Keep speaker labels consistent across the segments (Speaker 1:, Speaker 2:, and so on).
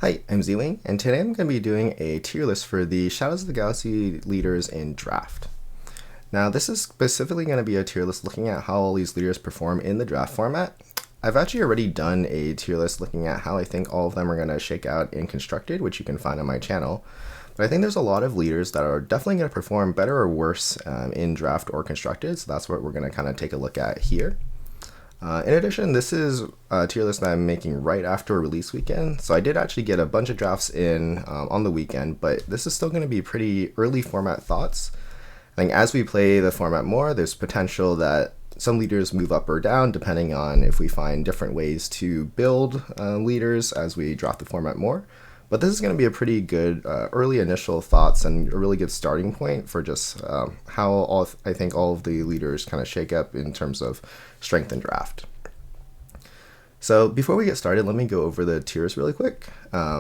Speaker 1: Hi, I'm Z-Wing, and today I'm going to be doing a tier list for the Shadows of the Galaxy leaders in Draft. Now, this is specifically going to be a tier list looking at how all these leaders perform in the draft format. I've actually already done a tier list looking at how I think all of them are going to shake out in Constructed, which you can find on my channel. But I think there's a lot of leaders that are definitely going to perform better or worse in Draft or Constructed, so that's what we're going to kind of take a look at here. In addition, this is a tier list that I'm making right after release weekend, so I did actually get a bunch of drafts in on the weekend, but this is still going to be pretty early format thoughts. I think as we play the format more, there's potential that some leaders move up or down depending on if we find different ways to build leaders as we draft the format more. But this is going to be a pretty good early initial thoughts and a really good starting point for just how I think all of the leaders kind of shake up in terms of strength and draft. So before we get started, let me go over the tiers really quick.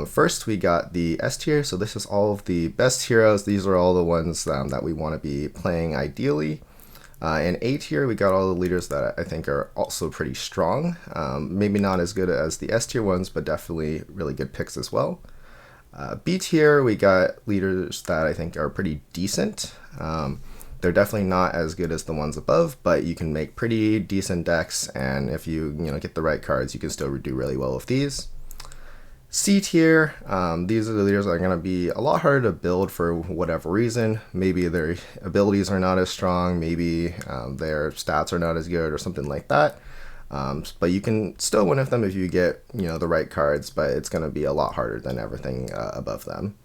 Speaker 1: First, we got the S tier. So this is all of the best heroes. These are all the ones that we want to be playing ideally. In A tier, we got all the leaders that I think are also pretty strong. Maybe not as good as the S tier ones, but definitely really good picks as well. B tier, we got leaders that I think are pretty decent. They're definitely not as good as the ones above, but you can make pretty decent decks, and if you get the right cards, you can still do really well with these. C tier, these are the leaders that are going to be a lot harder to build for whatever reason. Maybe their abilities are not as strong, maybe their stats are not as good, or something like that. But you can still win with them if you get the right cards, but it's going to be a lot harder than everything above them.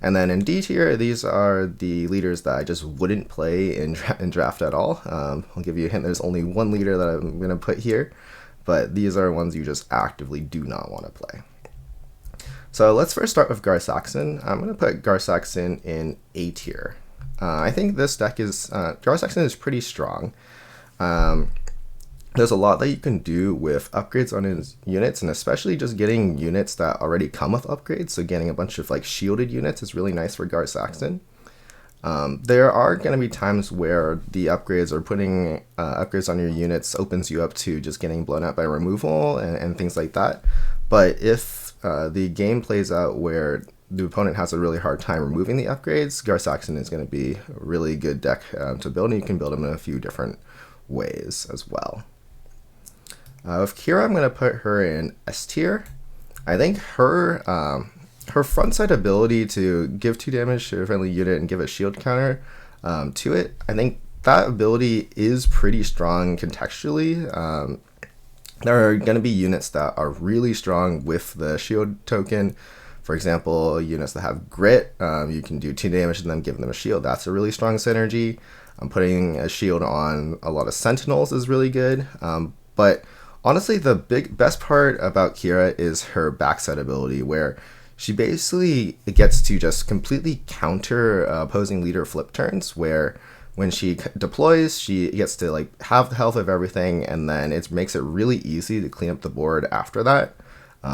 Speaker 1: And then in D tier, these are the leaders that I just wouldn't play in draft at all. I'll give you a hint, there's only one leader that I'm going to put here, but these are ones you just actively do not want to play. So let's first start with Garsaxin. I'm going to put Garsaxin in A tier. I think this deck is, Garsaxin is pretty strong. There's a lot that you can do with upgrades on his units, and especially just getting units that already come with upgrades. So getting a bunch of shielded units is really nice for Garsaxin. There are going to be times where the upgrades or putting upgrades on your units opens you up to just getting blown out by removal and things like that. But if the game plays out where the opponent has a really hard time removing the upgrades, Garsaxin is going to be a really good deck to build, and you can build them in a few different ways as well. With Kira, I'm going to put her in S tier. I think her frontside ability to give 2 damage to a friendly unit and give a shield counter to it, I think that ability is pretty strong contextually. There are going to be units that are really strong with the shield token. For example, units that have grit, you can do 2 damage to them, give them a shield. That's a really strong synergy. Putting a shield on a lot of sentinels is really good. But honestly, the best part about Kira is her backside ability, where she basically gets to just completely counter opposing leader flip turns, where when she deploys, she gets to have the health of everything, and then it makes it really easy to clean up the board after that.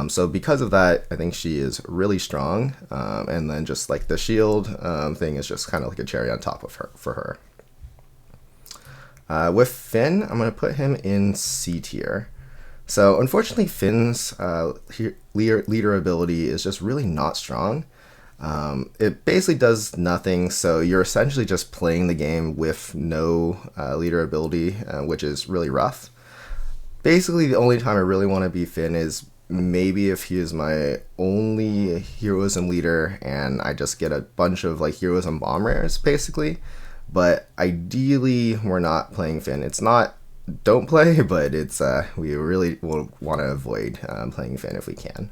Speaker 1: So because of that, I think she is really strong, and then just the shield thing is just kind of like a cherry on top of her for her. With Finn, I'm going to put him in C tier. So unfortunately, Finn's leader ability is just really not strong. It basically does nothing, so you're essentially just playing the game with no leader ability, which is really rough. Basically, the only time I really want to be Finn is maybe if he is my only heroism leader and I just get a bunch of heroism bomb rares, basically. But ideally, we're not playing Finn. It's not don't play, but it's we really will want to avoid playing Finn if we can.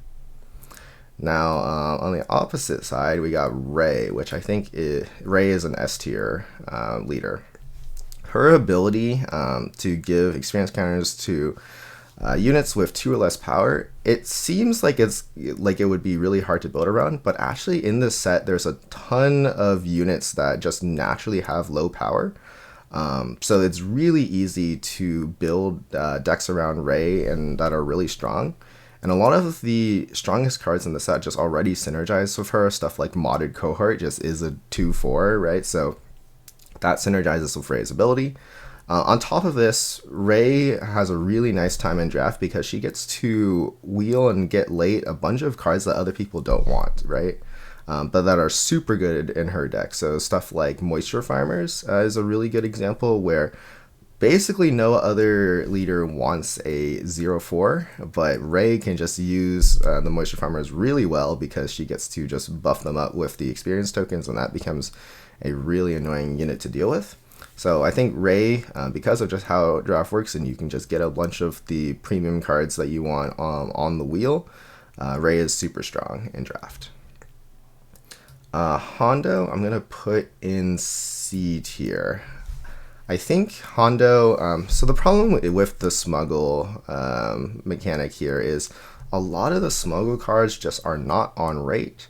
Speaker 1: Now, on the opposite side, we got Rey, which I think Rey is an S tier leader. Her ability to give experience counters to units with 2 or less power, it seems like it would be really hard to build around, but actually in this set, there's a ton of units that just naturally have low power. So it's really easy to build decks around Rey and that are really strong. And a lot of the strongest cards in the set just already synergize with her. Stuff like Modded Cohort just is a 2/4, right? So that synergizes with Rey's ability. On top of this, Rey has a really nice time in draft because she gets to wheel and get late a bunch of cards that other people don't want, right? But that are super good in her deck. So stuff like Moisture Farmers is a really good example where basically no other leader wants a 0/4, but Rey can just use the Moisture Farmers really well because she gets to just buff them up with the experience tokens, and that becomes a really annoying unit to deal with. So I think Rey, because of just how draft works, and you can just get a bunch of the premium cards that you want on the wheel, Rey is super strong in draft. Hondo, I'm going to put in C tier. I think Hondo, so the problem with the smuggle mechanic here is a lot of the smuggle cards just are not on rate.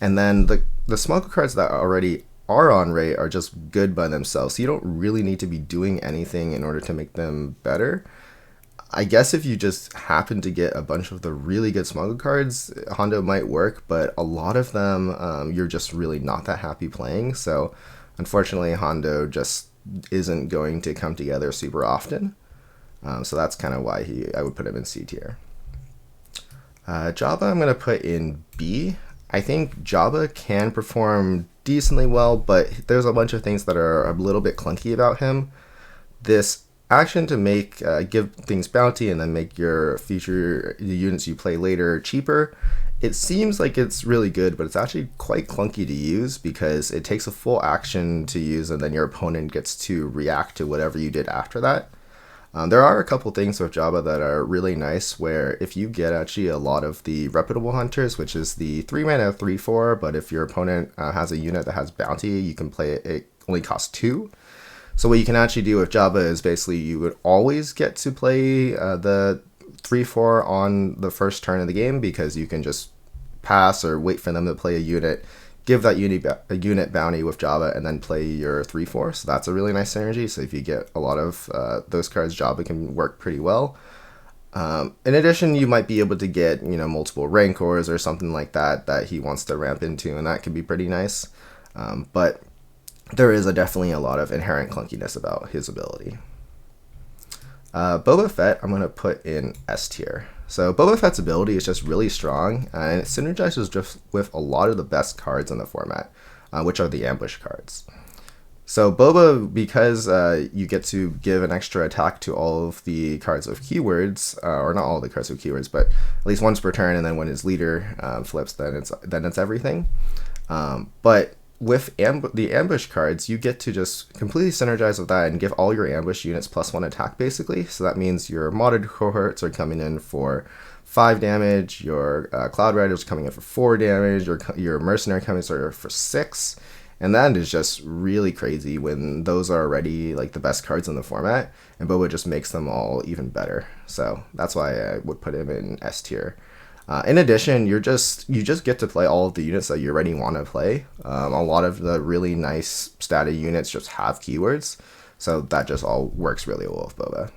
Speaker 1: And then the smuggle cards that already are on rate are just good by themselves. So you don't really need to be doing anything in order to make them better. I guess if you just happen to get a bunch of the really good smuggle cards, Hondo might work, but a lot of them you're just really not that happy playing. So unfortunately, Hondo just isn't going to come together super often. So that's kind of why I would put him in C tier. Jabba I'm going to put in B. I think Jabba can perform decently well, but there's a bunch of things that are a little bit clunky about him. This action to make give things bounty and then make your future units you play later cheaper, it seems like it's really good, but it's actually quite clunky to use because it takes a full action to use and then your opponent gets to react to whatever you did after that. There are a couple things with Jabba that are really nice where if you get actually a lot of the reputable hunters, which is the 3 mana 3/4, but if your opponent has a unit that has bounty, you can play it only costs 2. So what you can actually do with Jabba is basically you would always get to play the 3/4 on the first turn of the game because you can just pass or wait for them to play a unit, give that unit bounty with Jabba, and then play your 3/4. So that's a really nice synergy. So if you get a lot of those cards, Jabba can work pretty well. In addition, you might be able to get multiple Rancors or something like that he wants to ramp into, and that can be pretty nice. But there is definitely a lot of inherent clunkiness about his ability. Boba Fett, I'm going to put in S tier. So Boba Fett's ability is just really strong, and it synergizes just with a lot of the best cards in the format, which are the ambush cards. So Boba, because you get to give an extra attack to all of the cards with keywords, or not all the cards with keywords, but at least once per turn, and then when his leader flips, then it's everything. But with the ambush cards, you get to just completely synergize with that and give all your ambush units +1 attack, basically. So that means your modded cohorts are coming in for 5 damage, your Cloud Riders are coming in for 4 damage, your Mercenary coming in for 6. And that is just really crazy when those are already like the best cards in the format, and Boba just makes them all even better. So that's why I would put him in S tier. In addition, you just get to play all of the units that you already want to play. A lot of the really nice static units just have keywords, so that just all works really well with Boba.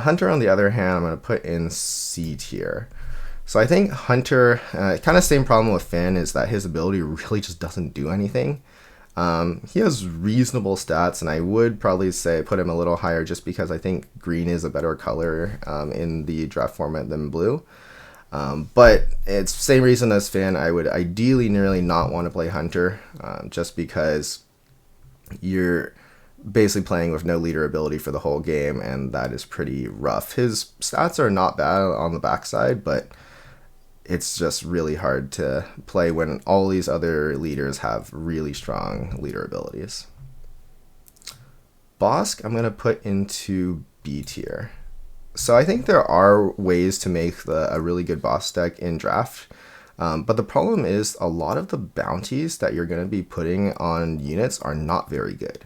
Speaker 1: Hunter, on the other hand, I'm going to put in C tier. So I think Hunter, kind of same problem with Finn, is that his ability really just doesn't do anything. He has reasonable stats, and I would probably say put him a little higher just because I think green is a better color in the draft format than blue. But it's the same reason as Finn. I would ideally nearly not want to play Hunter just because you're basically playing with no leader ability for the whole game, and that is pretty rough. His stats are not bad on the backside, but it's just really hard to play when all these other leaders have really strong leader abilities. Bosk, I'm going to put into B tier. So I think there are ways to make a really good boss deck in draft, but the problem is a lot of the bounties that you're going to be putting on units are not very good.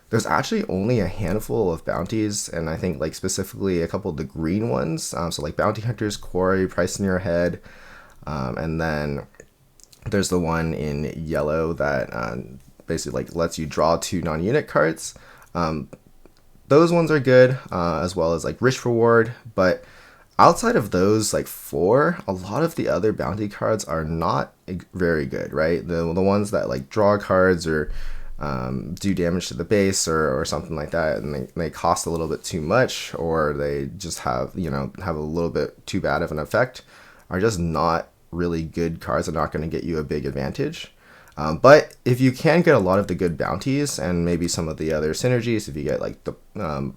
Speaker 1: There's actually only a handful of bounties, and I think like specifically a couple of the green ones, so like Bounty Hunters, Quarry, Price in Your Head, and then there's the one in yellow that basically like lets you draw 2 non-unit cards. Those ones are good, as well as like Rich Reward, but outside of those like 4, a lot of the other bounty cards are not very good, right? The ones that like draw cards or do damage to the base or something like that, and they cost a little bit too much, or they just have have a little bit too bad of an effect, are just not really good cards. Are not going to get you a big advantage. But if you can get a lot of the good bounties and maybe some of the other synergies, if you get like the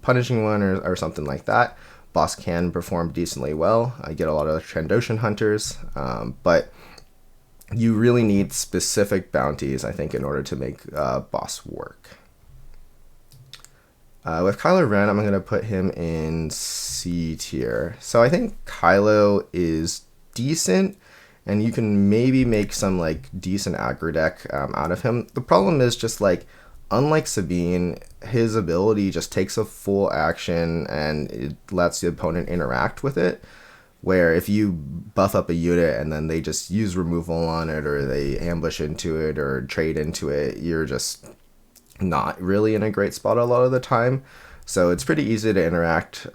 Speaker 1: punishing one or something like that, boss can perform decently well. I get a lot of Trandoshan hunters, but you really need specific bounties, I think, in order to make boss work. With Kylo Ren, I'm going to put him in C tier. So I think Kylo is decent, and you can maybe make some like decent aggro deck out of him. The problem is just like, unlike Sabine, his ability just takes a full action and it lets the opponent interact with it. Where if you buff up a unit and then they just use removal on it, or they ambush into it or trade into it, you're just not really in a great spot a lot of the time. So it's pretty easy to interact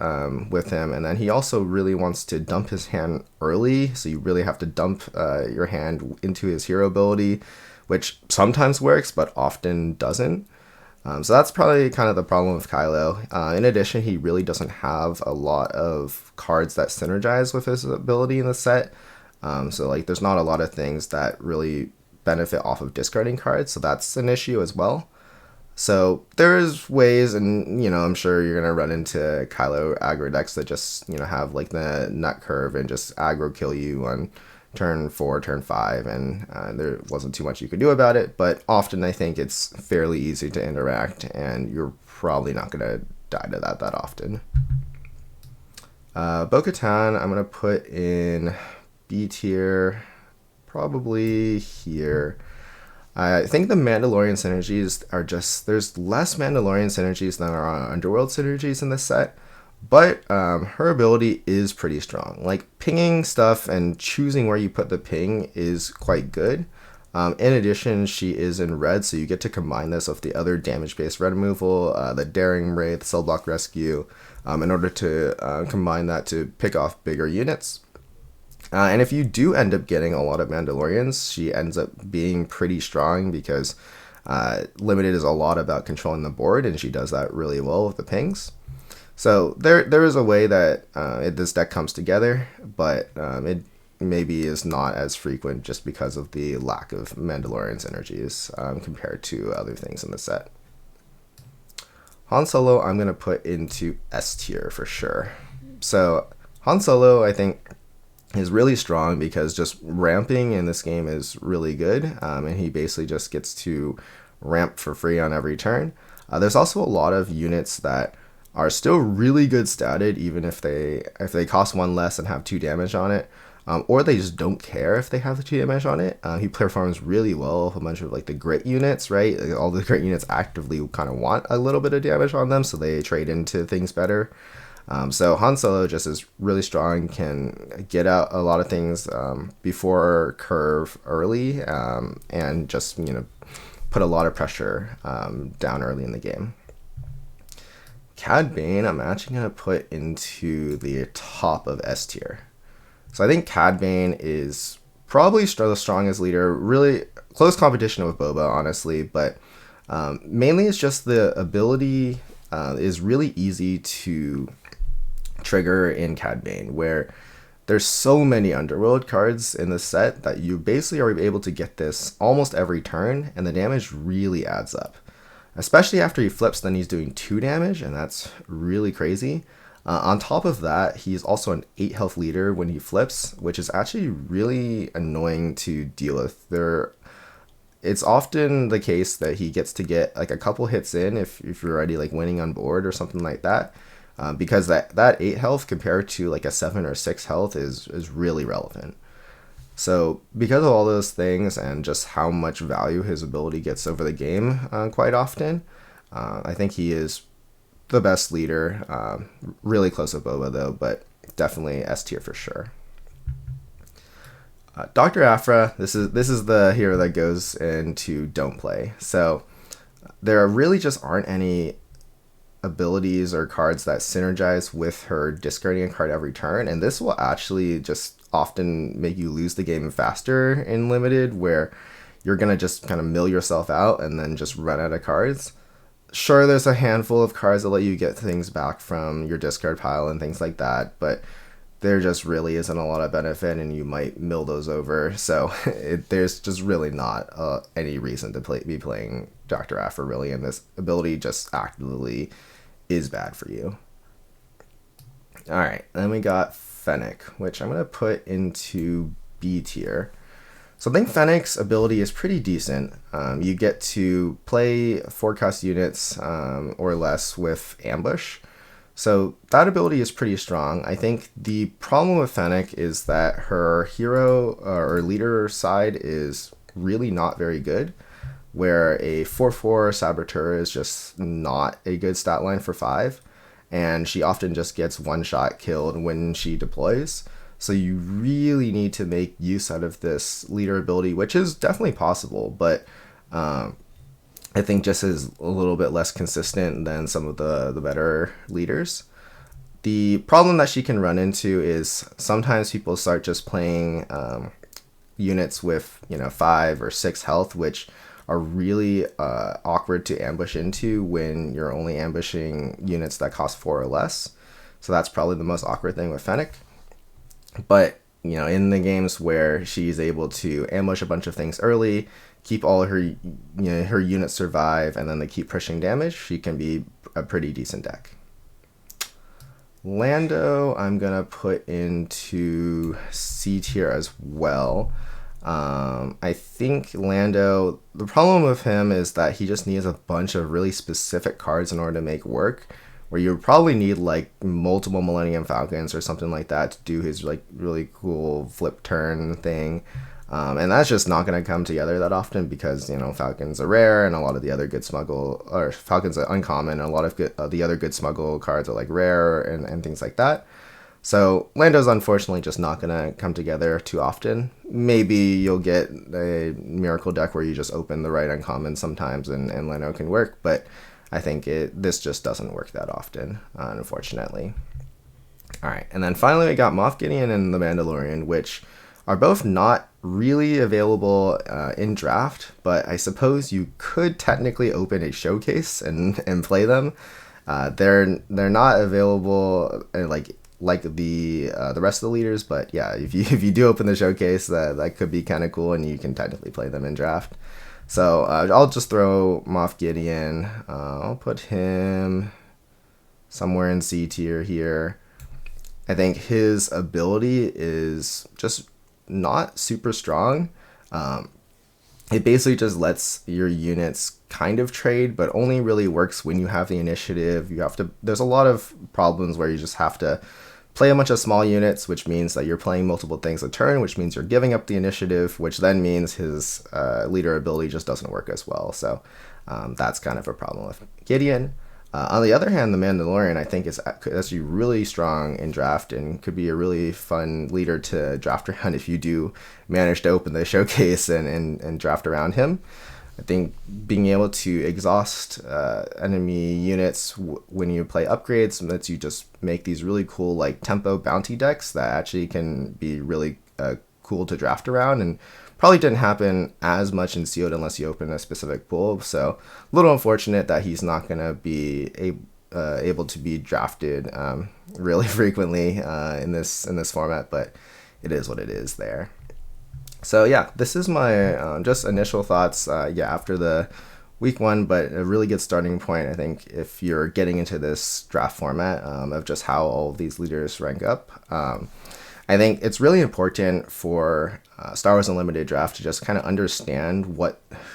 Speaker 1: with him. And then he also really wants to dump his hand early, so you really have to dump your hand into his hero ability, which sometimes works but often doesn't. So that's probably kind of the problem with Kylo. In addition, he really doesn't have a lot of cards that synergize with his ability in the set. So like, there's not a lot of things that really benefit off of discarding cards, so that's an issue as well. So there's ways, and I'm sure you're gonna run into Kylo aggro decks that just have like the nut curve and just aggro kill you on turn 4, turn 5, and there wasn't too much you could do about it. But often I think it's fairly easy to interact, and you're probably not gonna die to that often. Bo-Katan, I'm gonna put in B tier, probably here. I think the Mandalorian synergies are just, there's less Mandalorian synergies than there are Underworld synergies in this set, but her ability is pretty strong. Like, pinging stuff and choosing where you put the ping is quite good. In addition, she is in red, so you get to combine this with the other damage-based red removal, the Daring Wraith, Cell Block Rescue, in order to combine that to pick off bigger units. And if you do end up getting a lot of Mandalorians, she ends up being pretty strong because Limited is a lot about controlling the board, and she does that really well with the pings. So there is a way that this deck comes together, but it maybe is not as frequent just because of the lack of Mandalorian synergies compared to other things in the set. Han Solo, I'm going to put into S tier for sure. So Han Solo, I think, is really strong because just ramping in this game is really good, and he basically just gets to ramp for free on every turn. There's also a lot of units that are still really good statted, even if they cost 1 less and have 2 damage on it, or they just don't care if they have the 2 damage on it. He performs really well with a bunch of like the grit units, right? Like, all the grit units actively kind of want a little bit of damage on them, so they trade into things better. So Han Solo just is really strong, can get out a lot of things before curve early, and just put a lot of pressure down early in the game. Cad Bane, I'm actually going to put into the top of S tier. So I think Cad Bane is probably the strongest leader, really close competition with Boba, honestly, but mainly it's just the ability is really easy to trigger in Cad Bane, where there's so many Underworld cards in the set that you basically are able to get this almost every turn, and the damage really adds up. Especially after he flips, then he's doing 2 damage, and that's really crazy. On top of that, he's also an 8 health leader when he flips, which is actually really annoying to deal with. It's often the case that he gets to get like a couple hits in if you're already like winning on board or something like that. Because that 8 health compared to like a 7 or 6 health is really relevant. So because of all those things and just how much value his ability gets over the game quite often, I think he is the best leader. Really close with Boba though, but definitely S tier for sure. Dr. Aphra, this is the hero that goes into don't play. So there really just aren't any abilities or cards that synergize with her discarding a card every turn, and this will actually just often make you lose the game faster in Limited, where you're going to just kind of mill yourself out and then just run out of cards. Sure, there's a handful of cards that let you get things back from your discard pile and things like that, but there just really isn't a lot of benefit, and you might mill those over. So there's just really not any reason to be playing Dr. Afer, really, and this ability just actively is bad for you. Alright, then we got Fenic, which I'm going to put into B tier. So I think Fenic's ability is pretty decent. You get to play forecast units or less with ambush. So that ability is pretty strong. I think the problem with Fenic is that her hero or leader side is really not very good, where a 4/4 Saboteur is just not a good stat line for 5, and she often just gets one-shot killed when she deploys. So you really need to make use out of this leader ability, which is definitely possible, but I think just is a little bit less consistent than some of the better leaders. The problem that she can run into is sometimes people start just playing units with 5 or 6 health, which are really awkward to ambush into when you're only ambushing units that cost 4 or less. So that's probably the most awkward thing with Fenic. But, in the games where she's able to ambush a bunch of things early, keep all of her, her units survive, and then they keep pushing damage, she can be a pretty decent deck. Lando, I'm going to put into C tier as well. I think Lando, the problem with him is that he just needs a bunch of really specific cards in order to make work, where you probably need like multiple Millennium Falcons or something like that to do his like really cool flip turn thing. And that's just not going to come together that often because, Falcons are rare and a lot of the other good smuggle, or Falcons are uncommon, and a lot of the other good smuggle cards are like rare and things like that. So Lando's unfortunately just not going to come together too often. Maybe you'll get a miracle deck where you just open the right uncommon sometimes and Lando can work, but I think this just doesn't work that often, unfortunately. Alright, and then finally we got Moff Gideon and the Mandalorian, which are both not really available in draft, but I suppose you could technically open a showcase and play them. They're not available like the rest of the leaders, but yeah, if you do open the showcase, that could be kind of cool, and you can technically play them in draft. So I'll just throw Moff Gideon. I'll put him somewhere in C tier here. I think his ability is just not super strong. It basically just lets your units kind of trade, but only really works when you have the initiative. There's a lot of problems where you just have to play a bunch of small units, which means that you're playing multiple things a turn, which means you're giving up the initiative, which then means his leader ability just doesn't work as well. So that's kind of a problem with Gideon. On the other hand, the Mandalorian, I think, is actually really strong in draft and could be a really fun leader to draft around if you do manage to open the showcase and draft around him. I think being able to exhaust enemy units when you play upgrades lets you just make these really cool like tempo bounty decks that actually can be really cool to draft around, and probably didn't happen as much in Sealed unless you open a specific pool. So a little unfortunate that he's not going to be able to be drafted really frequently in this format, but it is what it is there. So yeah, this is my just initial thoughts after the week 1, but a really good starting point, I think, if you're getting into this draft format of just how all of these leaders rank up. I think it's really important for Star Wars Unlimited draft to just kind of understand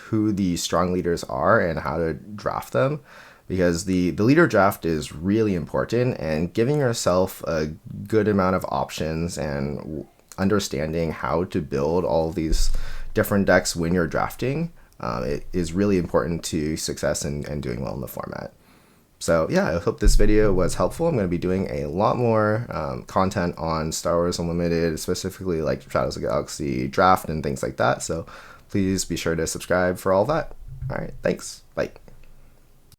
Speaker 1: who the strong leaders are and how to draft them, because the leader draft is really important, and giving yourself a good amount of options and understanding how to build all of these different decks when you're drafting it is really important to success and doing well in the format. So yeah, I hope this video was helpful. I'm going to be doing a lot more content on Star Wars Unlimited, specifically like Shadows of the Galaxy draft and things like that. So please be sure to subscribe for all that. All right, thanks. Bye.